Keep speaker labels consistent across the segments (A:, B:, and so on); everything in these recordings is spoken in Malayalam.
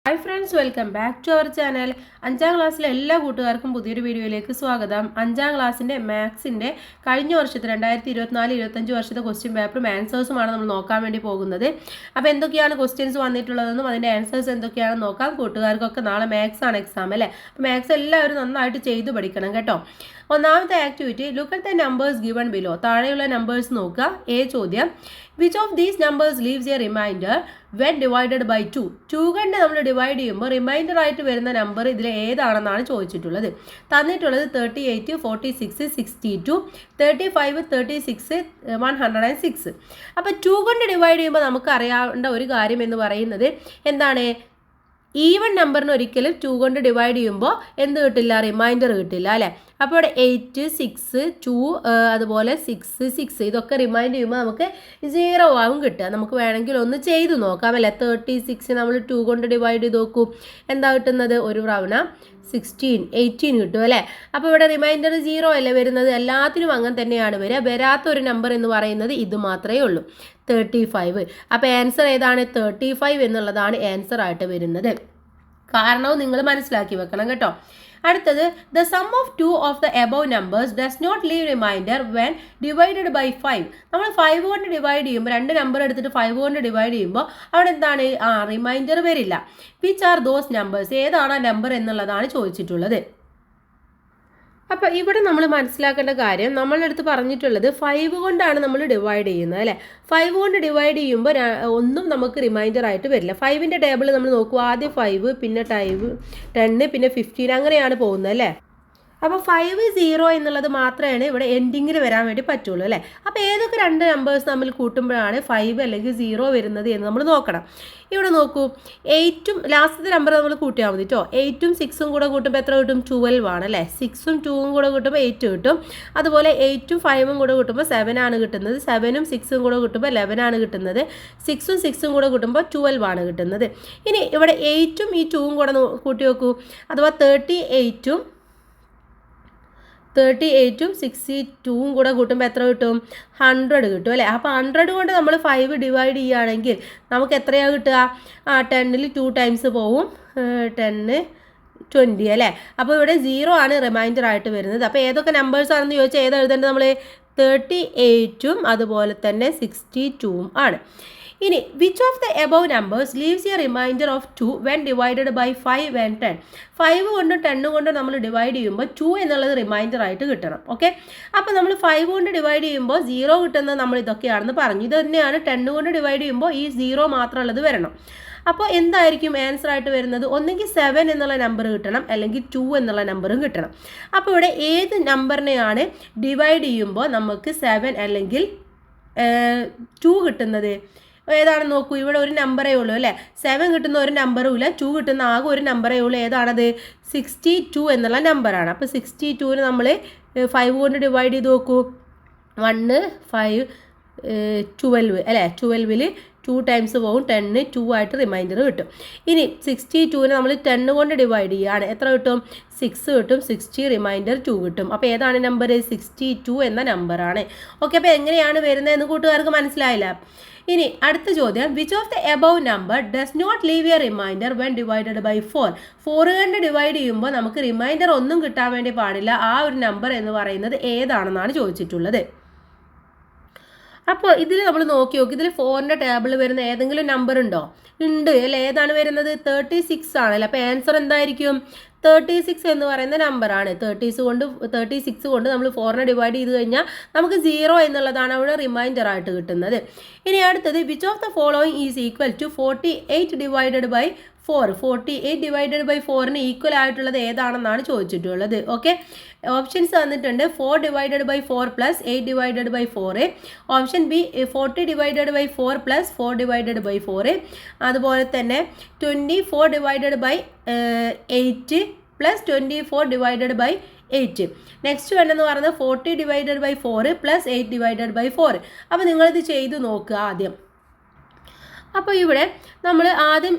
A: Hi friends, welcome back to our channel. 5ാം ക്ലാസ്സിലെ എല്ലാ കൂട്ടുകാർക്കും പുതിയൊരു വീഡിയോയിലേക്ക് സ്വാഗതം. 5ാം ക്ലാസ്സിൻ്റെ മാത്സിൻ്റെ കഴിഞ്ഞ വർഷത്തെ 2024-25 വർഷത്തെ ക്വസ്റ്റ്യൻ പേപ്പറും ആൻസേഴ്സുമാണ് നമ്മൾ നോക്കാൻ വേണ്ടി പോകുന്നത്. അപ്പോൾ എന്തൊക്കെയാണ് ക്വസ്റ്റ്യൻസ് വന്നിട്ടുള്ളതെന്നും അതിൻ്റെ ആൻസേഴ്സ് എന്തൊക്കെയാണെന്ന് നോക്കാം. കൂട്ടുകാർക്കൊക്കെ നാളെ മാത്സ് ആണ് എക്സാം അല്ലേ. അപ്പോൾ മാത്സ് എല്ലാവരും നന്നായിട്ട് ചെയ്തു പഠിക്കണം കേട്ടോ. ഒന്നാമത്തെ activity, look at the numbers given below. താഴെയുള്ള നമ്പേഴ്സ് നോക്കുക. എ ചോദ്യം, which of these numbers leaves a remainder when divided by 2. 2 കൊണ്ട് നമ്മൾ ഡിവൈഡ് ചെയ്യുമ്പോൾ റിമൈൻഡർ ആയിട്ട് വരുന്ന നമ്പർ ഇതിൽ ഏതാണെന്നാണ് ചോദിച്ചിട്ടുള്ളത്. തന്നിട്ടുള്ളത് 38, 46, 62, 35, 36, 106. അപ്പോൾ 2 കൊണ്ട് ഡിവൈഡ് ചെയ്യുമ്പോൾ നമുക്ക് അറിയാവേണ്ട ഒരു കാര്യം എന്ന് പറയുന്നത് എന്താണ്? ഈവൺ നമ്പറിന് ഒരിക്കലും 2 കൊണ്ട് ഡിവൈഡ് ചെയ്യുമ്പോൾ എന്ത് കിട്ടില്ല? റിമൈൻഡർ കിട്ടില്ല അല്ലേ. അപ്പോൾ ഇവിടെ 8, 6, 2, അതുപോലെ 6, 6 ഇതൊക്കെ റിമൈൻഡ് ചെയ്യുമ്പോൾ നമുക്ക് 0 ആവും കിട്ടുക. നമുക്ക് വേണമെങ്കിൽ ഒന്ന് ചെയ്ത് നോക്കാം അല്ലേ. 36 നമ്മൾ 2 കൊണ്ട് ഡിവൈഡ് ചെയ്ത് നോക്കൂ. എന്താ കിട്ടുന്നത്? ഒരു തവണ 16, 18 കിട്ടും അല്ലേ. അപ്പോൾ ഇവിടെ റിമൈൻഡർ 0 അല്ലേ വരുന്നത്. എല്ലാത്തിനും അങ്ങനെ തന്നെയാണ് വരിക. വരാത്തൊരു നമ്പർ എന്ന് പറയുന്നത് ഇത് മാത്രമേ ഉള്ളൂ, 35. അപ്പോൾ ആൻസർ ഏതാണ്? 35 എന്നുള്ളതാണ് ആൻസർ ആയിട്ട് വരുന്നത്. കാരണവും നിങ്ങൾ മനസ്സിലാക്കി വെക്കണം കേട്ടോ. അടുത്തത്, the sum of 2 of the above numbers does not leave remainder when divided by 5. നമ്മൾ 5 കൊണ്ട് ഡിവൈഡ് ചെയ്യുമ്പോൾ, 2 നമ്പർ എടുത്തിട്ട് 5 കൊണ്ട് ഡിവൈഡ് ചെയ്യുമ്പോൾ അവിടെ എന്താണ്? റിമൈൻഡർ വരില്ല. Which are those numbers? ഏതാണ് ആ നമ്പർ എന്നുള്ളതാണ് ചോദിച്ചിട്ടുള്ളത്. അപ്പോൾ ഇവിടെ നമ്മൾ മനസ്സിലാക്കേണ്ട കാര്യം, നമ്മളുടെ അടുത്ത് പറഞ്ഞിട്ടുള്ളത് 5 കൊണ്ടാണ് നമ്മൾ ഡിവൈഡ് ചെയ്യുന്നത് അല്ലേ. 5 കൊണ്ട് ഡിവൈഡ് ചെയ്യുമ്പോൾ ഒന്നും നമുക്ക് റിമൈൻഡർ ആയിട്ട് വരില്ല. 5ൻ്റെ ടേബിൾ നമ്മൾ നോക്കുക. ആദ്യം 5, പിന്നെ 10, പിന്നെ 15 അങ്ങനെയാണ് പോകുന്നത് അല്ലേ. അപ്പോൾ 5, 0 എന്നുള്ളത് മാത്രമേ ഇവിടെ എൻഡിങ്ങിൽ വരാൻ വേണ്ടി പറ്റുള്ളൂ അല്ലേ. അപ്പോൾ ഏതൊക്കെ 2 നമ്പേഴ്സ് തമ്മിൽ കൂട്ടുമ്പോഴാണ് 5 അല്ലെങ്കിൽ 0 വരുന്നത് എന്ന് നമ്മൾ നോക്കണം. ഇവിടെ നോക്കൂ, 8ഉം ലാസ്റ്റത്തെ നമ്പർ നമ്മൾ കൂട്ടിയാൽ മതി കേട്ടോ. 8ഉം 6ഉം കൂടെ കൂട്ടുമ്പോൾ എത്ര കിട്ടും? 12 ആണ് അല്ലേ. 6ഉം 2ഉം കൂടെ കൂട്ടുമ്പോൾ 8 കിട്ടും. അതുപോലെ 8ഉം 5ഉം കൂടെ കൂട്ടുമ്പോൾ 7 ആണ് കിട്ടുന്നത്. 7ഉം 6ഉം കൂടെ കൂട്ടുമ്പോൾ 11 ആണ് കിട്ടുന്നത്. 6ഉം 6ഉം കൂടെ കൂട്ടുമ്പോൾ 12 ആണ് കിട്ടുന്നത്. ഇനി ഇവിടെ 8ഉം ഈ 2ഉം കൂടെ കൂട്ടി നോക്കൂ. അഥവാ 38ഉം 62ഉം കൂടെ കൂട്ടുമ്പോൾ എത്ര കിട്ടും? 100 കിട്ടും അല്ലേ. അപ്പോൾ 100 കൊണ്ട് നമ്മൾ 5 ഡിവൈഡ് ചെയ്യുകയാണെങ്കിൽ നമുക്ക് എത്രയാണ് കിട്ടുക? 10ൽ 2 ടൈംസ് പോവും. 10, 20 അല്ലേ. അപ്പോൾ ഇവിടെ 0 ആണ് റിമൈൻഡർ ആയിട്ട് വരുന്നത്. അപ്പോൾ ഏതൊക്കെ നമ്പേഴ്സ് ആണെന്ന് ചോദിച്ചാൽ ഏത് എഴുതേണ്ടത്? നമ്മൾ 38ഉം അതുപോലെ തന്നെ 62ഉം ആണ്. ഇനി which of the above numbers leaves a remainder of 2 when divided by 5 and 10. 5 കൊണ്ടും 10 കൊണ്ടും നമ്മൾ ഡിവൈഡ് ചെയ്യുമ്പോൾ 2 എന്നുള്ളത് റിമൈൻഡർ ആയിട്ട് കിട്ടണം. ഓക്കെ. അപ്പോൾ നമ്മൾ 5 കൊണ്ട് ഡിവൈഡ് ചെയ്യുമ്പോൾ 0 കിട്ടുന്നത് നമ്മൾ ഇതൊക്കെയാണെന്ന് പറഞ്ഞു. ഇത് തന്നെയാണ് 10 കൊണ്ട് ഡിവൈഡ് ചെയ്യുമ്പോൾ ഈ 0 മാത്രമുള്ളത് വരണം. അപ്പോൾ എന്തായിരിക്കും ആൻസർ ആയിട്ട് വരുന്നത്? ഒന്നെങ്കിൽ 7 എന്നുള്ള നമ്പർ കിട്ടണം, അല്ലെങ്കിൽ 2 എന്നുള്ള നമ്പറും കിട്ടണം. അപ്പോൾ ഇവിടെ ഏത് നമ്പറിനെയാണ് ഡിവൈഡ് ചെയ്യുമ്പോൾ നമുക്ക് 7 അല്ലെങ്കിൽ 2 കിട്ടുന്നത്? ഏതാണെന്ന് നോക്കൂ. ഇവിടെ ഒരു നമ്പറേ ഉള്ളൂ അല്ലേ. 7 കിട്ടുന്ന ഒരു നമ്പറും ഇല്ല, 2 കിട്ടുന്ന ആകെ ഒരു നമ്പറേ ഉള്ളൂ. ഏതാണത്? 62 എന്നുള്ള നമ്പറാണ്. അപ്പോൾ 62ന് നമ്മൾ 5 കൊണ്ട് ഡിവൈഡ് ചെയ്ത് നോക്കൂ. 1, 5, 12 അല്ലേ. 12ൽ 2 ടൈംസ് പോകും. 10, 2 ആയിട്ട് റിമൈൻഡർ കിട്ടും. ഇനി 62ന് നമ്മൾ 10 കൊണ്ട് ഡിവൈഡ് ചെയ്യുകയാണ്. എത്ര കിട്ടും? 6 കിട്ടും. 60 റിമൈൻഡർ 2 കിട്ടും. അപ്പോൾ ഏതാണ് നമ്പർ? 62 എന്ന നമ്പറാണ്. ഓക്കെ. അപ്പോൾ എങ്ങനെയാണ് വരുന്നതെന്ന് കൂട്ടുകാർക്ക് മനസ്സിലായില്ല. ഇനി അടുത്ത ചോദ്യം, which of the above number does not leave a remainder when divided by 4. 4 കൊണ്ട് ഡിവൈഡ് ചെയ്യുമ്പോൾ നമുക്ക് റിമൈൻഡർ ഒന്നും കിട്ടാൻ വേണ്ടി പാടില്ല. ആ ഒരു നമ്പർ എന്ന് പറയുന്നത് ഏതാണെന്നാണ് ചോദിച്ചിട്ടുള്ളത്. അപ്പോൾ ഇതിൽ നമ്മൾ നോക്കി. ഇതിൽ 4ൻ്റെ ടേബിൾ വരുന്ന ഏതെങ്കിലും നമ്പർ ഉണ്ടോ? ഉണ്ട് അല്ലേ. ഏതാണ് വരുന്നത്? 36 ആണല്ലോ. അപ്പോൾ ആൻസർ എന്തായിരിക്കും? 36 എന്ന് പറയുന്ന നമ്പറാണ്. 36 കൊണ്ട് നമ്മൾ 4നെ ഡിവൈഡ് ചെയ്ത് കഴിഞ്ഞാൽ നമുക്ക് 0 എന്നുള്ളതാണ് അവിടെ റിമൈൻഡർ ആയിട്ട് കിട്ടുന്നത്. ഇനി അടുത്തത്, which of the following is equal to 48 divided by 4. 48 divided by 4ന് ഈക്വൽ ആയിട്ടുള്ളത് ഏതാണെന്നാണ് ചോദിച്ചിട്ടുള്ളത്. ഓക്കെ. ഓപ്ഷൻസ് തന്നിട്ടുണ്ട്. 4 divided by 4 plus 8 divided by 4. Option B 40 divided by 4 plus 4 divided by 4. അതുപോലെ തന്നെ 24 divided by 8 plus 24 divided by 8. Next വേണമെന്ന് പറയുന്നത് 40 divided by 4 plus 8 divided by 4. അപ്പോൾ നിങ്ങളിത് ചെയ്ത് നോക്കുക ആദ്യം. അപ്പോൾ ഇവിടെ നമ്മൾ ആദ്യം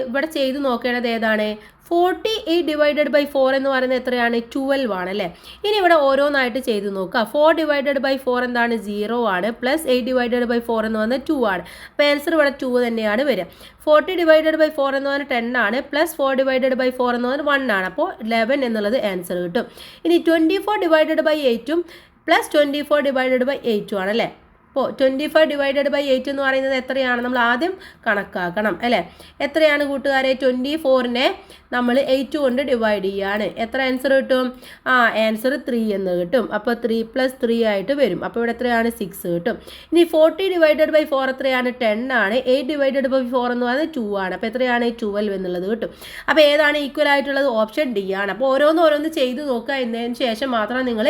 A: ഇവിടെ ചെയ്ത് നോക്കേണ്ടത് ഏതാണ്? 48 ഡിവൈഡഡ് ബൈ 4 എന്ന് പറയുന്നത് എത്രയാണ്? 12 ആണ് അല്ലേ? ഇനി ഇവിടെ ഓരോന്നായിട്ട് ചെയ്ത് നോക്കുക. 4 ഡിവൈഡഡ് ബൈ 4 എന്താണ്? 0 ആണ്. പ്ലസ് 8 ഡിവൈഡഡ് ബൈ 4 എന്ന് പറയുന്നത് 2 ആണ്. അപ്പോൾ ആൻസർ ഇവിടെ 2 തന്നെയാണ് വരിക. 40 ഡിവൈഡഡ് ബൈ 4 എന്ന് പറയുന്നത് 10 ആണ്. പ്ലസ് 4 ഡിവൈഡഡ് ബൈ 4 എന്ന് പറയുന്നത് 1 ആണ്. അപ്പോൾ 11 എന്നുള്ളത് ആൻസർ കിട്ടും. ഇനി 24 ഡിവൈഡഡ് ബൈ 8ഉം പ്ലസ് 24 ഡിവൈഡഡ് ബൈ 8ഉം ആണ് അല്ലേ? അപ്പോൾ 25 ഡിവൈഡഡ് ബൈ 8 എന്ന് പറയുന്നത് എത്രയാണ്? നമ്മൾ ആദ്യം കണക്കാക്കണം അല്ലേ? എത്രയാണ് കൂട്ടുകാരെ? 24നെ നമ്മൾ 8 കൊണ്ട് ഡിവൈഡ് ചെയ്യുകയാണ്. എത്ര ആൻസർ കിട്ടും? ആൻസർ 3 എന്ന് കിട്ടും. അപ്പോൾ 3 + 3 ആയിട്ട് വരും. അപ്പോൾ ഇവിടെ എത്രയാണ്? 6 കിട്ടും. ഇനി 40 ഡിവൈഡഡ് ബൈ 4 എത്രയാണ്? 10 ആണ്. 8 ഡിവൈഡഡ് ബൈ 4 എന്ന് പറയുന്നത് 2 ആണ്. അപ്പോൾ എത്രയാണ്? 12 എന്നുള്ളത് കിട്ടും. അപ്പോൾ ഏതാണ് ഈക്വൽ ആയിട്ടുള്ളത്? ഓപ്ഷൻ ഡി ആണ്. അപ്പോൾ ഓരോന്ന് ചെയ്ത് നോക്കുക. എന്നതിന് ശേഷം മാത്രം നിങ്ങൾ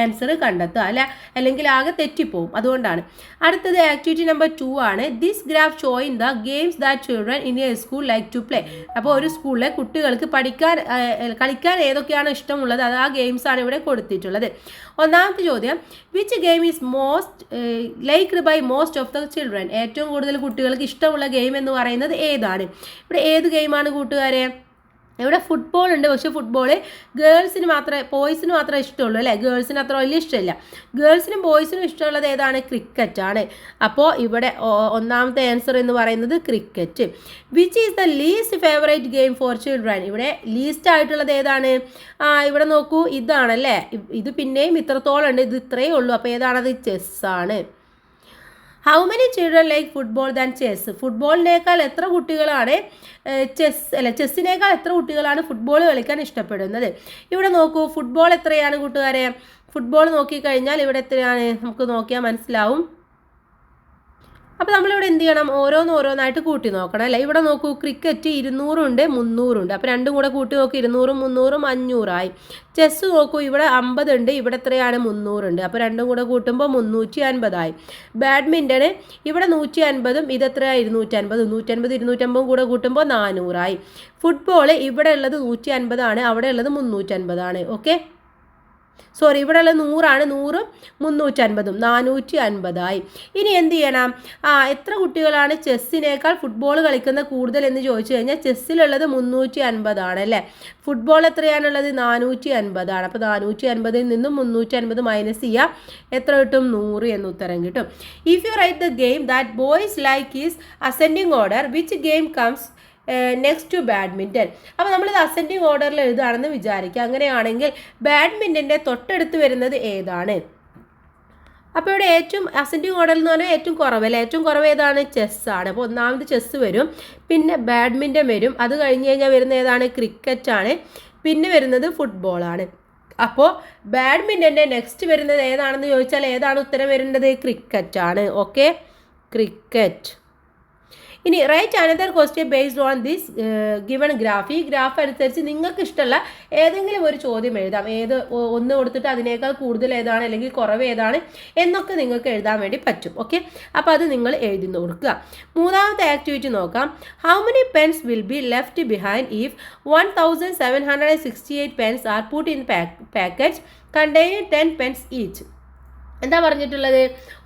A: ആൻസർ കണ്ടെത്തുക അല്ല, അല്ലെങ്കിൽ ആകെ തെറ്റിപ്പോവും. അതുകൊണ്ടാണ്. അടുത്തത് ആക്ടിവിറ്റി നമ്പർ 2 ആണ്. This graph showing the games that children in a school like to play. അപ്പോൾ ഒരു സ്കൂളിലെ കുട്ടികൾക്ക് കളിക്കാൻ ഏതൊക്കെയാണ് ഇഷ്ടമുള്ളത്, അത് ആ ഗെയിംസ് ആണ് ഇവിടെ കൊടുത്തിട്ടുള്ളത്. ഒന്നാമത്തെ ചോദ്യം, which game is liked by most of the children? ഏറ്റവും കൂടുതൽ കുട്ടികൾക്ക് ഇഷ്ടമുള്ള ഗെയിം എന്ന് പറയുന്നത് ഏതാണ്? ഇവിടെ ഏത് ഗെയിമാണ് കൂട്ടുകാരെ? ഇവിടെ ഫുട്ബോൾ ഉണ്ട്. പക്ഷെ ഫുട്ബോൾ ബോയ്സിന് മാത്രമേ ഇഷ്ടമുള്ളൂ അല്ലേ? ഗേൾസിന് അത്ര വലിയ ഇഷ്ടമില്ല. ഗേൾസിനും ബോയ്സിനും ഇഷ്ടമുള്ളത് ഏതാണ്? ക്രിക്കറ്റ് ആണ്. അപ്പോൾ ഇവിടെ ഒന്നാമത്തെ ആൻസർ എന്ന് പറയുന്നത് cricket. Which is the least favourite game for children? ഇവിടെ ലീസ്റ്റ് ആയിട്ടുള്ളത് ഏതാണ്? ഇവിടെ നോക്കൂ, ഇതാണല്ലേ. ഇത് പിന്നെയും ഇത്രത്തോളം ഉണ്ട്. ഇത് ഇത്രയേ ഉള്ളൂ. അപ്പോൾ ഏതാണത്? ചെസ്സാണ്. How many children like football than chess? ഫുട്ബോളിനേക്കാൾ എത്ര കുട്ടികളാണ് ചെസ്സിനേക്കാൾ എത്ര കുട്ടികളാണ് ഫുട്ബോൾ കളിക്കാൻ ഇഷ്ടപ്പെടുന്നത്? ഇവിടെ നോക്കൂ, ഫുട്ബോൾ എത്രയാണ് കൂട്ടുകാരെ? ഫുട്ബോൾ നോക്കിക്കഴിഞ്ഞാൽ ഇവിടെ എത്രയാണ്? നമുക്ക് നോക്കിയാൽ മനസ്സിലാവും. അപ്പോൾ നമ്മളിവിടെ എന്ത് ചെയ്യണം? ഓരോന്നായിട്ട് കൂട്ടി നോക്കണം അല്ലേ? ഇവിടെ നോക്കൂ, ക്രിക്കറ്റ് 200 ഉണ്ട്, 300 ഉണ്ട്. അപ്പോൾ രണ്ടും കൂടെ കൂട്ടി നോക്കി, 200ഉം 300ഉം 500 ആയി. ചെസ്സ് നോക്കൂ, ഇവിടെ 50 ഉണ്ട്, ഇവിടെ എത്രയാണ്? 300 ഉണ്ട്. അപ്പോൾ രണ്ടും കൂടെ കൂട്ടുമ്പോൾ 350 ആയി. ബാഡ്മിൻ്റൺ ഇവിടെ 150ഉം ഇത് എത്രയാണ്? 250. 250 കൂടെ കൂട്ടുമ്പോൾ 400 ആയി. ഫുട്ബോൾ ഇവിടെ ഉള്ളത് 150 ആണ്, അവിടെ ഉള്ളത് 350 ആണ്. ഓക്കെ, സോറി, ഇവിടെ ഉള്ളത് 100 ആണ്. 100ഉം 350ഉം 450 ആയി. ഇനി എന്ത് ചെയ്യണം? എത്ര കുട്ടികളാണ് ചെസ്സിനേക്കാൾ ഫുട്ബോൾ കളിക്കുന്ന കൂടുതൽ എന്ന് ചോദിച്ചു കഴിഞ്ഞാൽ ചെസ്സിലുള്ളത് 350 ആണ് അല്ലേ? ഫുട്ബോൾ എത്രയാണുള്ളത്? 450 ആണ്. അപ്പോൾ 450ൽ നിന്നും 350 മൈനസ് ചെയ്യുക. എത്ര കിട്ടും? 100 എന്ന് ഉത്തരം കിട്ടും. If you write the game that boys like is ascending order, which game comes next to badminton? അപ്പോൾ നമ്മളിത് അസെൻഡിങ് ഓർഡറിൽ എഴുതുകയാണെന്ന് വിചാരിക്കുക. അങ്ങനെയാണെങ്കിൽ ബാഡ്മിൻ്റൻ്റെ തൊട്ടടുത്ത് വരുന്നത് ഏതാണ്? അപ്പോൾ ഇവിടെ ഏറ്റവും അസെൻഡിങ് ഓർഡറിൽ എന്ന് പറഞ്ഞാൽ ഏറ്റവും കുറവല്ലേ? ഏറ്റവും കുറവ് ഏതാണ്? ചെസ്സാണ്. അപ്പോൾ ഒന്നാമത് ചെസ്സ് വരും, പിന്നെ ബാഡ്മിൻ്റൺ വരും, അത് കഴിഞ്ഞ് കഴിഞ്ഞാൽ വരുന്ന ഏതാണ്? ക്രിക്കറ്റാണ്, പിന്നെ വരുന്നത് ഫുട്ബോളാണ്. അപ്പോൾ ബാഡ്മിൻ്റൻ്റെ നെക്സ്റ്റ് വരുന്നത് ഏതാണെന്ന് ചോദിച്ചാൽ ഏതാണ് ഉത്തരം വരേണ്ടത്? ക്രിക്കറ്റാണ്. Okay, cricket. ഇനി right another question based on this given graph. ഈ ഗ്രാഫ് അനുസരിച്ച് നിങ്ങൾക്ക് ഇഷ്ടമുള്ള ഏതെങ്കിലും ഒരു ചോദ്യം എഴുതാം. ഒന്ന് കൊടുത്തിട്ട് അതിനേക്കാൾ കൂടുതൽ ഏതാണ് അല്ലെങ്കിൽ കുറവ് ഏതാണ് എന്നൊക്കെ നിങ്ങൾക്ക് എഴുതാൻ വേണ്ടി പറ്റും. ഓക്കെ, അപ്പോൾ അത് നിങ്ങൾ എഴുതി കൊടുക്കുക. മൂന്നാമത്തെ ആക്ടിവിറ്റി നോക്കാം. How many pens will be left behind if 1768 pens are put in packets containing 10 pens each? എന്താ പറഞ്ഞിട്ടുള്ളത്?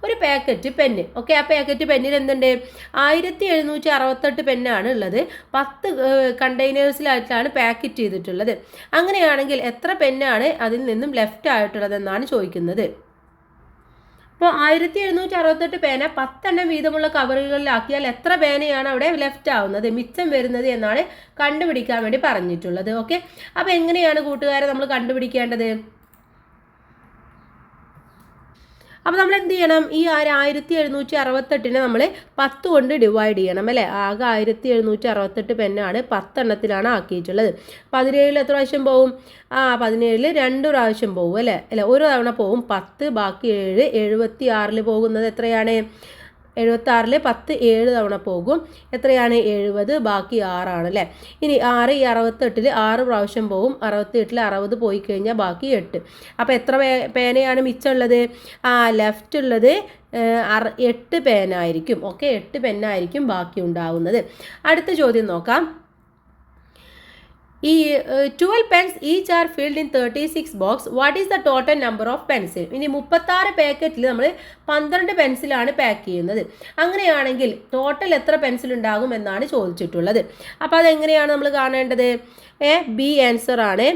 A: ഒരു പാക്കറ്റ് പെന്ന്. ഓക്കെ, ആ പാക്കറ്റ് പെന്നിൽ എന്തുണ്ട്? 1768 പെന്നാണ് ഉള്ളത്. 10 കണ്ടെയ്നേഴ്സിലായിട്ടാണ് പാക്കറ്റ് ചെയ്തിട്ടുള്ളത്. അങ്ങനെയാണെങ്കിൽ എത്ര പെന്നാണ് അതിൽ നിന്നും ലെഫ്റ്റ് ആയിട്ടുള്ളതെന്നാണ് ചോദിക്കുന്നത്. അപ്പോൾ 1768 പേന 10 എണ്ണം വീതമുള്ള കവറുകളിലാക്കിയാൽ എത്ര പേനയാണ് അവിടെ ലെഫ്റ്റ് ആവുന്നത്, മിച്ചം വരുന്നത് എന്നാണ് കണ്ടുപിടിക്കാൻ വേണ്ടി പറഞ്ഞിട്ടുള്ളത്. ഓക്കെ, അപ്പോൾ എങ്ങനെയാണ് കൂട്ടുകാരെ നമ്മൾ കണ്ടുപിടിക്കേണ്ടത്? അപ്പോൾ നമ്മൾ എന്ത് ചെയ്യണം? ഈ 1768 നമ്മൾ 10 കൊണ്ട് ഡിവൈഡ് ചെയ്യണം അല്ലേ? ആകെ 1768 പെന്നാണ് 10 എണ്ണത്തിലാണ് ആക്കിയിട്ടുള്ളത്. 17 എത്ര പ്രാവശ്യം പോവും? 17 2 പ്രാവശ്യം പോവും അല്ലേ? ഒരു തവണ പോവും. 10 ബാക്കി 7. 76 പോകുന്നത് എത്രയാണ്? 76 10 7 തവണ പോകും. എത്രയാണ്? 70 ബാക്കി 6 ആണ് അല്ലേ? ഇനി 6 ഈ 68 6 പ്രാവശ്യം പോവും. 68 60 പോയി കഴിഞ്ഞാൽ ബാക്കി 8. അപ്പോൾ എത്ര പേനയാണ് മിച്ചമുള്ളത്? ലെഫ്റ്റ് ഉള്ളത് 8 പേനായിരിക്കും. ഓക്കെ, 8 പെന്നായിരിക്കും ബാക്കി ഉണ്ടാവുന്നത്. അടുത്ത ചോദ്യം നോക്കാം. ഈ 12 pens each are filled in 36 box. What is the total number of pencil? ഇനി 36 പാക്കറ്റിൽ നമ്മൾ 12 പെൻസിലാണ് പാക്ക് ചെയ്യുന്നത്. അങ്ങനെയാണെങ്കിൽ ടോട്ടൽ എത്ര പെൻസിൽ ഉണ്ടാകും എന്നാണ് ചോദിച്ചിട്ടുള്ളത്. അപ്പോൾ അതെങ്ങനെയാണ് നമ്മൾ കാണേണ്ടത്? ബി ആൻസർ ആണ്.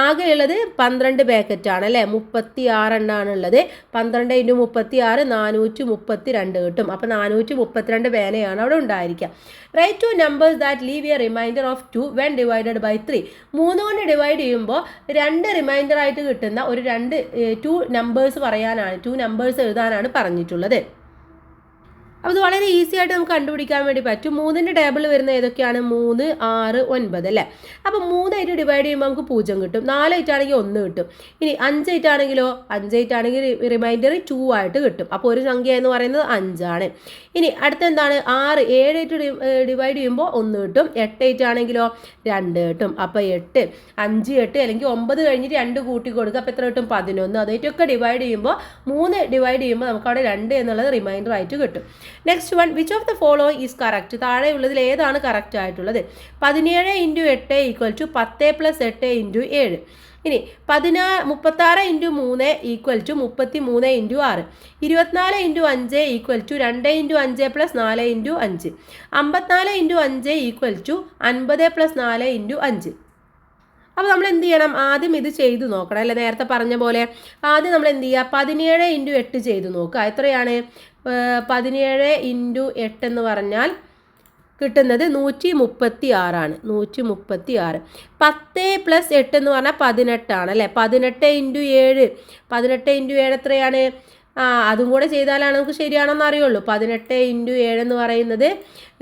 A: ആകെയുള്ളത് 12 പാക്കറ്റാണ് അല്ലേ, 36 എണ്ണമാണ് ഉള്ളത്. 12 × 36 432 കിട്ടും. അപ്പോൾ 432 പേനയാണ് അവിടെ ഉണ്ടായിരിക്കുക. Write 2 numbers that leave a remainder of 2 when divided by 3. 3 കൊണ്ട് ഡിവൈഡ് ചെയ്യുമ്പോൾ 2 റിമൈൻഡർ ആയിട്ട് കിട്ടുന്ന ഒരു 2 നമ്പേഴ്സ് പറയാനാണ്, 2 നമ്പേഴ്സ് എഴുതാനാണ് പറഞ്ഞിട്ടുള്ളത്. അപ്പോൾ ഇത് വളരെ ഈസി ആയിട്ട് നമുക്ക് കണ്ടുപിടിക്കാൻ വേണ്ടി പറ്റും. 3ന്റെ ടേബിൾ വരുന്ന ഏതൊക്കെയാണ്? 3, 6, 9 അല്ലേ. അപ്പോൾ 3 ആയിട്ട് ഡിവൈഡ് ചെയ്യുമ്പോൾ നമുക്ക് 0 കിട്ടും. 4 ആയിട്ടാണെങ്കിൽ 1 കിട്ടും. ഇനി 5 ആയിട്ടാണെങ്കിലോ? 5 ആയിട്ടാണെങ്കിൽ റിമൈൻഡർ 2 ആയിട്ട് കിട്ടും. അപ്പോൾ ഒരു സംഖ്യ എന്ന് പറയുന്നത് 5 ആണ്. ഇനി അടുത്ത എന്താണ്? 6, 7 ആയിട്ട് ഡിവൈഡ് ചെയ്യുമ്പോൾ 1 കിട്ടും. 8 ആയിട്ടാണെങ്കിലോ? 2 കിട്ടും. അപ്പോൾ 8, 5, 8 അല്ലെങ്കിൽ 9 കഴിഞ്ഞിട്ട് 2 കൂട്ടി കൊടുക്കുക. അപ്പോൾ എത്ര കിട്ടും? 11. അതായിട്ടൊക്കെ ഡിവൈഡ് ചെയ്യുമ്പോൾ 3 ഡിവൈഡ് ചെയ്യുമ്പോൾ നമുക്ക് അവിടെ 2 എന്നുള്ളത് റിമൈൻഡർ ആയിട്ട് കിട്ടും. Next one, which of the following is correct? താഴെയുള്ളതിൽ ഏതാണ് കറക്റ്റ് ആയിട്ടുള്ളത്? 17 × 8 = 10 + 8 × 7. ഇനി 36 × 3 = 33 × 6. 24 × 5 = 2 × 5 + 4 × 5. 54 × 5 = 50 + 4 × 5. അപ്പോൾ നമ്മൾ എന്ത് ചെയ്യണം? ആദ്യം ഇത് ചെയ്തു നോക്കണം അല്ലേ, നേരത്തെ പറഞ്ഞ പോലെ. ആദ്യം നമ്മൾ എന്ത് ചെയ്യുക? 17 × 8 ചെയ്ത് നോക്കുക. എത്രയാണ്? 17 × 8 എന്ന് പറഞ്ഞാൽ കിട്ടുന്നത് 136 ആണ്. 136. 10 + 8 എന്ന് പറഞ്ഞാൽ 18 ആണ് അല്ലേ. 18 × 7, 18 × 7 എത്രയാണ്? അതും കൂടെ ചെയ്താലാണ് നമുക്ക് ശരിയാണെന്ന് അറിയുള്ളൂ. 18 × 7 എന്ന് പറയുന്നത്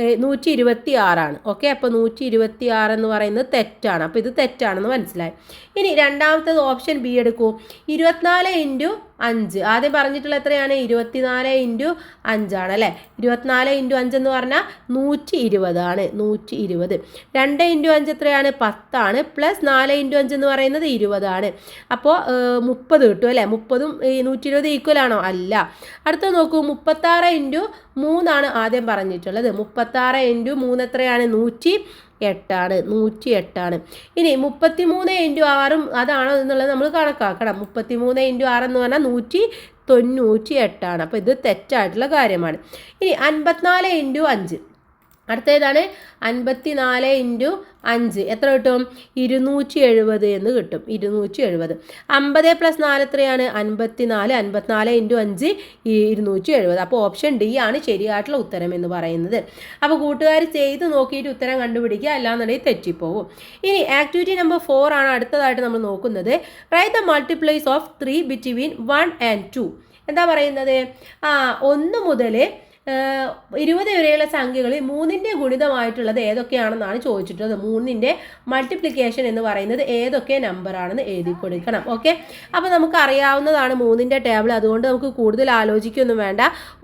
A: 126 ആണ്. ഓക്കെ, അപ്പോൾ 126 എന്ന് പറയുന്നത് തെറ്റാണ്. അപ്പോൾ ഇത് തെറ്റാണെന്ന് മനസ്സിലായി. ഇനി രണ്ടാമത്തേത് ഓപ്ഷൻ ബി എടുക്കൂ. 24 × 5. ആദ്യം പറഞ്ഞിട്ടുള്ള എത്രയാണ്? 24 × 5 ആണ് അല്ലേ. 24 × 5 എന്ന് പറഞ്ഞാൽ 120 ആണ്. 120. 2 × 5 എത്രയാണ്? 10 ആണ്. + 4 × 5 എന്ന് പറയുന്നത് 20 ആണ്. അപ്പോൾ 30 കിട്ടും അല്ലേ. 30ഉം 120 ഈക്വൽ ആണോ? അല്ല. അടുത്ത നോക്കൂ, 36 × 3 ആണ് ആദ്യം പറഞ്ഞിട്ടുള്ളത്. 36 × 3 എത്രയാണ്? 108 ആണ്. 108 ആണ്. ഇനി 33 × 6 അതാണോ എന്നുള്ളത് നമ്മൾ കണക്കാക്കണം. 33 × 6 എന്ന് പറഞ്ഞാൽ 198 ആണ്. അപ്പോൾ ഇത് തെറ്റായിട്ടുള്ള കാര്യമാണ്. ഇനി 54 × 5. അടുത്തേതാണ്? 54 × 5 എത്ര കിട്ടും? 270 എന്ന് കിട്ടും. 270. 50 + 4 എത്രയാണ്? 54. 54 × 5 270. അപ്പോൾ ഓപ്ഷൻ ഡി ആണ് ശരിയായിട്ടുള്ള ഉത്തരം എന്ന് പറയുന്നത്. അപ്പോൾ കൂട്ടുകാർ ചെയ്ത് നോക്കിയിട്ട് ഉത്തരം കണ്ടുപിടിക്കുക, അല്ലാന്നുണ്ടെങ്കിൽ തെറ്റിപ്പോകും. ഇനി ആക്ടിവിറ്റി നമ്പർ 4 ആണ് അടുത്തതായിട്ട് നമ്മൾ നോക്കുന്നത്. Write the multiplies of 3 between 1 and 2. എന്താ പറയുന്നത്? 1 മുതൽ 20 വരെയുള്ള സംഖ്യകളിൽ 3ന്റെ ഗുണിതമായിട്ടുള്ളത് ഏതൊക്കെയാണെന്നാണ് ചോദിച്ചിട്ടുള്ളത്. 3ന്റെ മൾട്ടിപ്ലിക്കേഷൻ എന്ന് പറയുന്നത് ഏതൊക്കെ നമ്പർ ആണെന്ന് എഴുതി കൊടുക്കണം. ഓക്കെ, അപ്പോൾ നമുക്ക് അറിയാവുന്നതാണ് 3ന്റെ ടേബിൾ. അതുകൊണ്ട് നമുക്ക് കൂടുതൽ ആലോചിക്കൊന്നും വേണ്ട.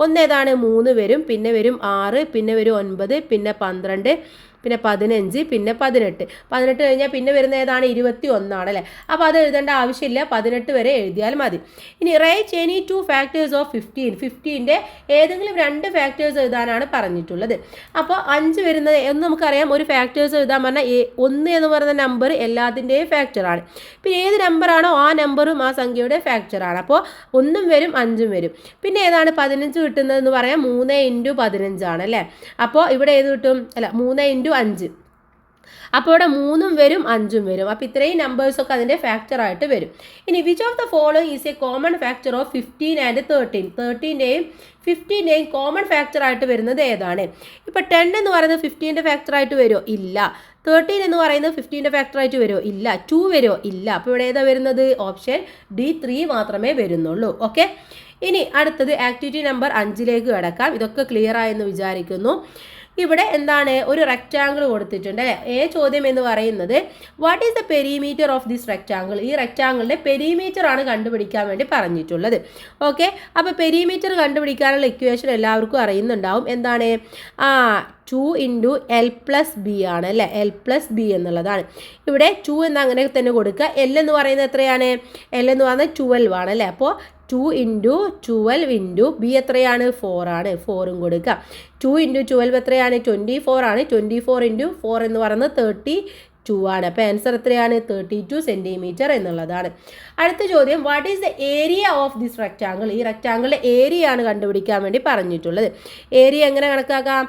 A: ഒന്നേതാണ്? 3 വരും, പിന്നെ വരും 6, പിന്നെ വരും 9, പിന്നെ 12, പിന്നെ 15, പിന്നെ 18. 18 കഴിഞ്ഞാൽ പിന്നെ വരുന്ന ഏതാണ്? 21 ആണല്ലേ. അപ്പോൾ അത് എഴുതേണ്ട ആവശ്യമില്ല, 18 വരെ എഴുതിയാൽ മതി. ഇനി റൈറ്റ് എനി 2 ഫാക്ടേഴ്സ് ഓഫ് 15. 15ന്റെ ഏതെങ്കിലും 2 ഫാക്ടേഴ്സ് എഴുതാനാണ് പറഞ്ഞിട്ടുള്ളത്. അപ്പോൾ 5 വരുന്നത് എന്ന് നമുക്കറിയാം. ഒരു ഫാക്ടേഴ്സ് എഴുതാൻ പറഞ്ഞാൽ 1 എന്ന് പറയുന്ന നമ്പർ എല്ലാത്തിൻ്റെയും ഫാക്ടറാണ്. പിന്നെ ഏത് നമ്പറാണോ ആ നമ്പറും ആ സംഖ്യയുടെ ഫാക്ടറാണ്. അപ്പോൾ 1ഉം വരും 5ഉം വരും. പിന്നെ ഏതാണ് 15 കിട്ടുന്നതെന്ന് പറയാം? 3 × 15 ആണ് അല്ലേ. അപ്പോൾ ഇവിടെ ഏത് കിട്ടും? അല്ല, 3 × 5. അപ്പോൾ ഇവിടെ 3ഉം വരും 5ഉം വരും. അപ്പോൾ ഇത്രയും നമ്പേഴ്സൊക്കെ അതിൻ്റെ ഫാക്ടറായിട്ട് വരും. ഇനി which of the following is a common factor of 15 and 13? 13ൻ്റെയും 15ൻ്റെയും കോമൺ ഫാക്ടറായിട്ട് വരുന്നത് ഏതാണ്? ഇപ്പോൾ 10 എന്ന് പറയുന്നത് 15ൻ്റെ ഫാക്ടറായിട്ട് വരുമോ? ഇല്ല. 13 എന്ന് പറയുന്നത് 15ൻ്റെ ഫാക്ടറായിട്ട് വരുമോ? ഇല്ല. 2 വരുമോ? ഇല്ല. അപ്പോൾ ഇവിടെ ഏതാ വരുന്നത്? ഓപ്ഷൻ ഡി 3 മാത്രമേ വരുന്നുള്ളൂ. ഓക്കെ, ഇനി അടുത്തത് ആക്ടിവിറ്റി നമ്പർ 5ലേക്ക് കിടക്കാം. ഇതൊക്കെ ക്ലിയർ ആയെന്ന് വിചാരിക്കുന്നു. ഇവിടെ എന്താണ്? ഒരു റെക്റ്റാങ്കിൾ കൊടുത്തിട്ടുണ്ട് അല്ലേ. ചോദ്യം എന്ന് പറയുന്നത് what is the perimeter of this rectangle? ഈ റെക്റ്റാങ്കിളിൻ്റെ പെരിമീറ്റർ ആണ് കണ്ടുപിടിക്കാൻ വേണ്ടി പറഞ്ഞിട്ടുള്ളത്. ഓക്കെ, അപ്പോൾ പെരിമീറ്റർ കണ്ടുപിടിക്കാനുള്ള ഇക്വേഷൻ എല്ലാവർക്കും അറിയുന്നുണ്ടാവും. എന്താണ്? 2 × L + B ആണ് അല്ലേ. L + B എന്നുള്ളതാണ്. ഇവിടെ 2 എന്ന് അങ്ങനെ തന്നെ കൊടുക്കുക. L എന്ന് പറയുന്നത് എത്രയാണ്? L എന്ന് പറയുന്നത് 12 ആണ് അല്ലേ. അപ്പോൾ 2 × 12 × B എത്രയാണ്? 4 ആണ്. 4ഉം കൊടുക്കുക. 2 × 12 എത്രയാണ്? 24 ആണ്. 24 × 4 എന്ന് പറയുന്നത് 32 2 ആണ്. അപ്പോൾ ആൻസർ എത്രയാണ്? 32 സെൻറ്റിമീറ്റർ എന്നുള്ളതാണ്. അടുത്ത ചോദ്യം, what is the area of this rectangle? ഈ റെക്റ്റാങ്കിളിൻ്റെ ഏരിയ ആണ് കണ്ടുപിടിക്കാൻ വേണ്ടി പറഞ്ഞിട്ടുള്ളത്. ഏരിയ എങ്ങനെ കണക്കാക്കാം?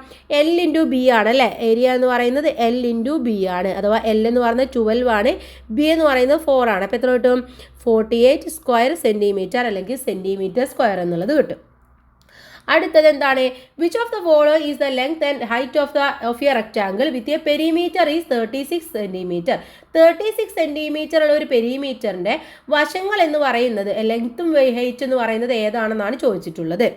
A: L ഇൻറ്റു ബി ആണ് അല്ലേ? ഏരിയ എന്ന് പറയുന്നത് L ഇൻറ്റു ബി ആണ്. അഥവാ L എന്ന് പറയുന്നത് 12 ആണ്, ബി എന്ന് പറയുന്നത് 4 ആണ്. അപ്പോൾ എത്ര കിട്ടും? 48 സ്ക്വയർ സെൻറ്റിമീറ്റർ അല്ലെങ്കിൽ സെൻറ്റിമീറ്റർ സ്ക്വയർ എന്നുള്ളത് കിട്ടും. അടുത്തത് എന്താണ്? Which of the following is the length and height of A rectangle with a perimeter is 36 centimetre. 36 centimetre ഉള്ള ഒരു പെരിമീറ്ററിൻ്റെ വശങ്ങൾ എന്ന് പറയുന്നത്, ലെങ്ത്തും ഹൈറ്റ് എന്ന് പറയുന്നത് ഏതാണെന്നാണ് ചോദിച്ചിട്ടുള്ളത്.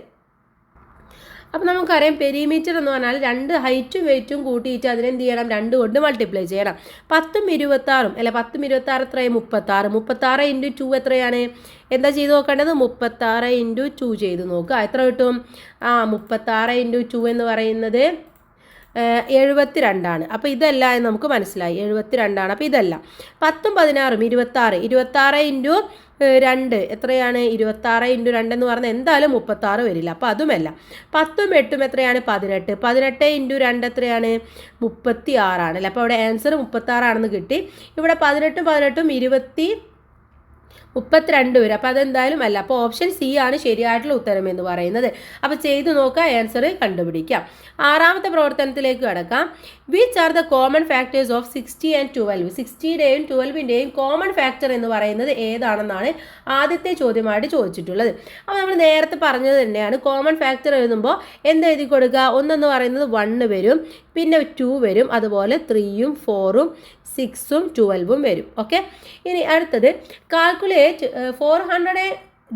A: അപ്പം നമുക്കറിയാം പെരിമീറ്റർ എന്ന് പറഞ്ഞാൽ 2 ഹൈറ്റും വെയിറ്റും കൂട്ടിയിട്ട് അതിനെന്ത് ചെയ്യണം? 2 കൊണ്ട് മൾട്ടിപ്ലൈ ചെയ്യണം. 10ഉം 26ഉം അല്ല 10ഉം 26 എത്രയാണ്? 36. 36 ഇൻറ്റു 2 എത്രയാണ്? എന്താ ചെയ്ത് നോക്കേണ്ടത്? 36 ഇൻറ്റു 2 ചെയ്ത് നോക്കുക. എത്ര കിട്ടും? 36 ഇൻറ്റു 2 എന്ന് പറയുന്നത് 72 ആണ്. അപ്പോൾ ഇതല്ല എന്ന് നമുക്ക് മനസ്സിലായി. 72 ആണ്. അപ്പോൾ ഇതല്ല. 10ഉം 16ഉം 26. 26 ഇൻറ്റു 2 എത്രയാണ്? 26 ഇൻറ്റു 2 എന്ന് പറഞ്ഞാൽ എന്തായാലും 36 വരില്ല. അപ്പോൾ അതുമല്ല. 10ഉം 8ഉം എത്രയാണ്? 18. 18 ഇൻറ്റു 2 എത്രയാണ്? 36 ആണല്ലേ. അപ്പോൾ ഇവിടെ ആൻസർ 36 ആണെന്ന് കിട്ടി. ഇവിടെ 18ഉം 32 വരും. അപ്പോൾ അതെന്തായാലും അല്ല. അപ്പോൾ ഓപ്ഷൻ സി ആണ് ശരിയായിട്ടുള്ള ഉത്തരം എന്ന് പറയുന്നത്. അപ്പോൾ ചെയ്ത് നോക്കുക, ആൻസർ കണ്ടുപിടിക്കാം. 6ാമത്തെ പ്രവർത്തനത്തിലേക്ക് കടക്കാം. Which are the common factors of 60 and 12? 60യുടെയും 12ൻ്റെയും കോമൺ ഫാക്ടർ എന്ന് പറയുന്നത് ഏതാണെന്നാണ് ആദ്യത്തെ ചോദ്യമായിട്ട് ചോദിച്ചിട്ടുള്ളത്. അപ്പോൾ നമ്മൾ നേരത്തെ പറഞ്ഞത് തന്നെയാണ്. കോമൺ ഫാക്ടർ എഴുതുമ്പോൾ എന്ത് എഴുതി കൊടുക്കുക? ഒന്നെന്ന് പറയുന്നത് 1 വരും, പിന്നെ 2 വരും, അതുപോലെ 3ഉം 4ഉം 6ഉം 12ഉം വരും. ഓക്കെ, ഇനി അടുത്തത് calculate 400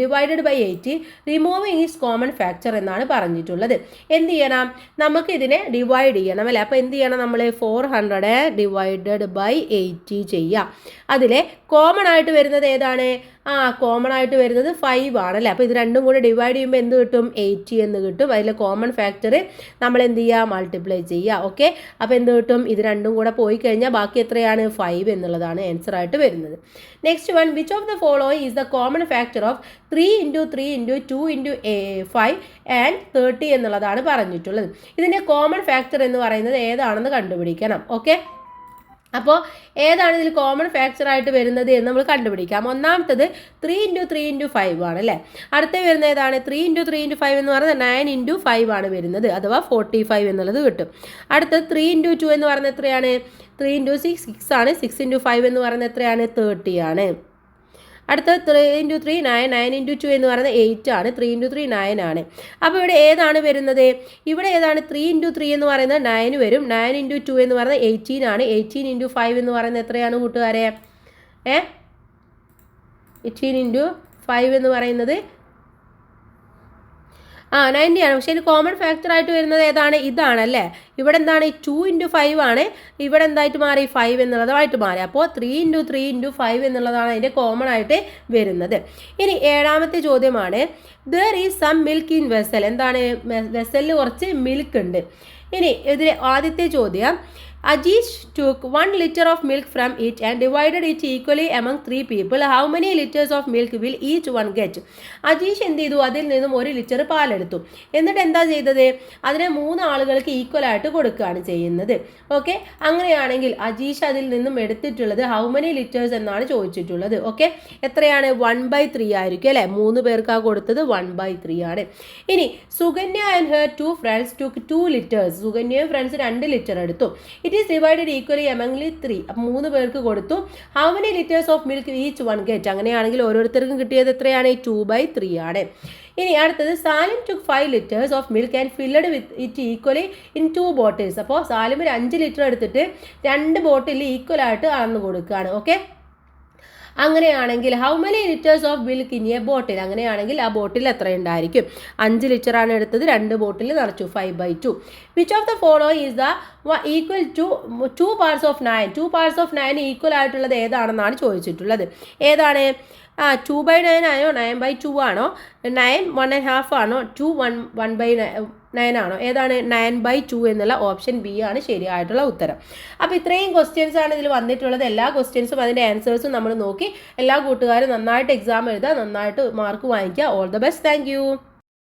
A: divided by 80 removing is common factor എന്നാണ് പറഞ്ഞിട്ടുള്ളത്. എന്ത് ചെയ്യണം? നമുക്ക് ഇതിനെ ഡിവൈഡ് ചെയ്യണം അല്ലേ. അപ്പോൾ എന്ത് ചെയ്യണം? നമ്മൾ 400 ഡിവൈഡഡ് ബൈ 80 ചെയ്യാം. അതിലെ കോമൺ ആയിട്ട് വരുന്നത് ഏതാണ്? കോമൺ ആയിട്ട് വരുന്നത് 5 ആണല്ലേ. അപ്പോൾ ഇത് രണ്ടും കൂടെ ഡിവൈഡ് ചെയ്യുമ്പോൾ എന്ത് കിട്ടും? 80 എന്ന് കിട്ടും. അതിലെ കോമൺ ഫാക്ടർ നമ്മൾ എന്ത് ചെയ്യുക? മൾട്ടിപ്ലൈ ചെയ്യുക. ഓക്കെ, അപ്പോൾ എന്ത് കിട്ടും? ഇത് രണ്ടും കൂടെ പോയി കഴിഞ്ഞാൽ ബാക്കി എത്രയാണ്? 5 എന്നുള്ളതാണ് ആൻസർ ആയിട്ട് വരുന്നത്. Next one, which of the following is the common factor of 3 into 3 into 2 into 5 and 30 എന്നുള്ളതാണ് പറഞ്ഞിട്ടുള്ളത്. ഇതിൻ്റെ കോമൺ ഫാക്ടർ എന്ന് പറയുന്നത് ഏതാണെന്ന് കണ്ടുപിടിക്കണം. ഓക്കെ, അപ്പോൾ ഏതാണ് ഇതിൽ കോമൺ ഫാക്ടർ ആയിട്ട് വരുന്നത് എന്ന് നമ്മൾ കണ്ടുപിടിക്കാം. ഒന്നാമത്തത് 3 ഇൻറ്റു 3 ഇൻറ്റു 5 ആണ് അല്ലേ. അടുത്ത വരുന്നത് ഏതാണ്? 3 ഇൻറ്റു 3 ഇൻറ്റു 5 എന്ന് പറയുന്നത് 9 ഇൻറ്റു 5 ആണ് വരുന്നത്, അഥവാ 45 എന്നുള്ളത് കിട്ടും. അടുത്തത് 3 ഇൻറ്റു 2 എന്ന് പറയുന്നത് എത്രയാണ്? 3 ഇൻറ്റു 6 ആണ്. 6 ഇൻറ്റു 5 എന്ന് പറയുന്നത് എത്രയാണ്? 30 ആണ്. അടുത്ത 3 ഇൻറ്റു 3 9, 9 ഇൻറ്റു 2 എന്ന് പറയുന്നത് 8 ആണ്. 3 ഇൻറ്റു 3 9 ആണ്. അപ്പോൾ ഇവിടെ ഏതാണ് വരുന്നത്? ഇവിടെ ഏതാണ്? 3 ഇൻറ്റു 3 എന്ന് പറയുന്നത് 9 വരും. 9 ഇൻറ്റു 2 എന്ന് പറയുന്നത് 18 ആണ്. 18 ഇൻറ്റു 5 എന്ന് പറയുന്നത് എത്രയാണ് കൂട്ടുകാരെ? 18 ഇൻറ്റു 5 എന്ന് പറയുന്നത് 90 ആണ്. പക്ഷേ ഇത് കോമൺ ഫാക്ടർ ആയിട്ട് വരുന്നത് ഏതാണ്? ഇതാണല്ലേ. ഇവിടെ എന്താണ്? 2 ഇൻറ്റു 5 ആണ്. ഇവിടെ എന്തായിട്ട് മാറി? 5 എന്നുള്ളതായിട്ട് മാറി. അപ്പോൾ 3 ഇൻറ്റു 3 ഇൻറ്റു 5 എന്നുള്ളതാണ് അതിൻ്റെ കോമൺ ആയിട്ട് വരുന്നത്. ഇനി 7ാമത്തെ ചോദ്യമാണ്, there is some milk in vessel. എന്താണ്? വെസലിൽ കുറച്ച് മിൽക്ക് ഉണ്ട്. ഇനി ഇതിലെ ആദ്യത്തെ ചോദ്യം, Ajish took 1 liter of milk from it and divided it equally among 3 people. How many liters of milk will each one get? Ajeesh എന്ത് ചെയ്തു? അതിൽ നിന്നും 1 ലിറ്റർ പാലെടുത്തു. എന്നിട്ട് എന്താ ചെയ്തത്? അതിനെ 3 ആളുകൾക്ക് ഈക്വലായിട്ട് കൊടുക്കുകയാണ് ചെയ്യുന്നത്. ഓക്കെ, അങ്ങനെയാണെങ്കിൽ അജീഷ് അതിൽ നിന്നും എടുത്തിട്ടുള്ളത് ഹൗ മെനി ലിറ്റേഴ്സ് എന്നാണ് ചോദിച്ചിട്ടുള്ളത്. ഓക്കെ, എത്രയാണ്? 1/3 ആയിരിക്കും അല്ലേ. 3 പേർക്കാണ് കൊടുത്തത്, 1/3 ആണ്. ഇനി Sukanya and her 2 friends took 2 liters. സുകന്യയും ഫ്രണ്ട്സ് 2 ലിറ്റർ എടുത്തു. It is divided equally among 3. അപ്പം 3 പേർക്ക് കൊടുത്തു. How many litres of milk each one get? അങ്ങനെയാണെങ്കിൽ ഓരോരുത്തർക്കും കിട്ടിയത് എത്രയാണ്? 2/3 ആണ്. ഇനി അടുത്തത്, Salim took 5 liters of milk and filled with it equally in 2 bottles. അപ്പോൾ സാലിം ഒരു 5 ലിറ്റർ എടുത്തിട്ട് 2 ബോട്ടിൽ ഈക്വലായിട്ട് അളന്ന് കൊടുക്കുകയാണ്. ഓക്കെ, അങ്ങനെയാണെങ്കിൽ how many litres of milk in A ബോട്ടിൽ? അങ്ങനെയാണെങ്കിൽ ആ ബോട്ടിൽ എത്ര ഉണ്ടായിരിക്കും? 5 ലിറ്ററാണ് എടുത്തത്, 2 ബോട്ടിൽ നിറച്ചു, 5/2. Which of the follow is the equal to 2 parts of 9? 2 parts of 9 equal ആയിട്ടുള്ളത് ഏതാണെന്നാണ് ചോദിച്ചിട്ടുള്ളത്. ഏതാണ്? 2/9 ആണോ? 9/2 ആണോ? 9 1.5 ആണോ? 2 1/9 ആണോ? ഏതാണ്? 9/2 എന്നുള്ള ഓപ്ഷൻ ബി ആണ് ശരിയായിട്ടുള്ള ഉത്തരം. അപ്പോൾ ഇത്രയും ക്വസ്റ്റ്യൻസ് ആണ് ഇതിൽ വന്നിട്ടുള്ളത്. എല്ലാ ക്വസ്റ്റ്യൻസും അതിൻ്റെ ആൻസേഴ്സും നമ്മൾ നോക്കി എല്ലാ കൂട്ടുകാരും നന്നായിട്ട് എക്സാം എഴുതുക, നന്നായിട്ട് മാർക്ക് വാങ്ങിക്കുക. All the best. Thank you.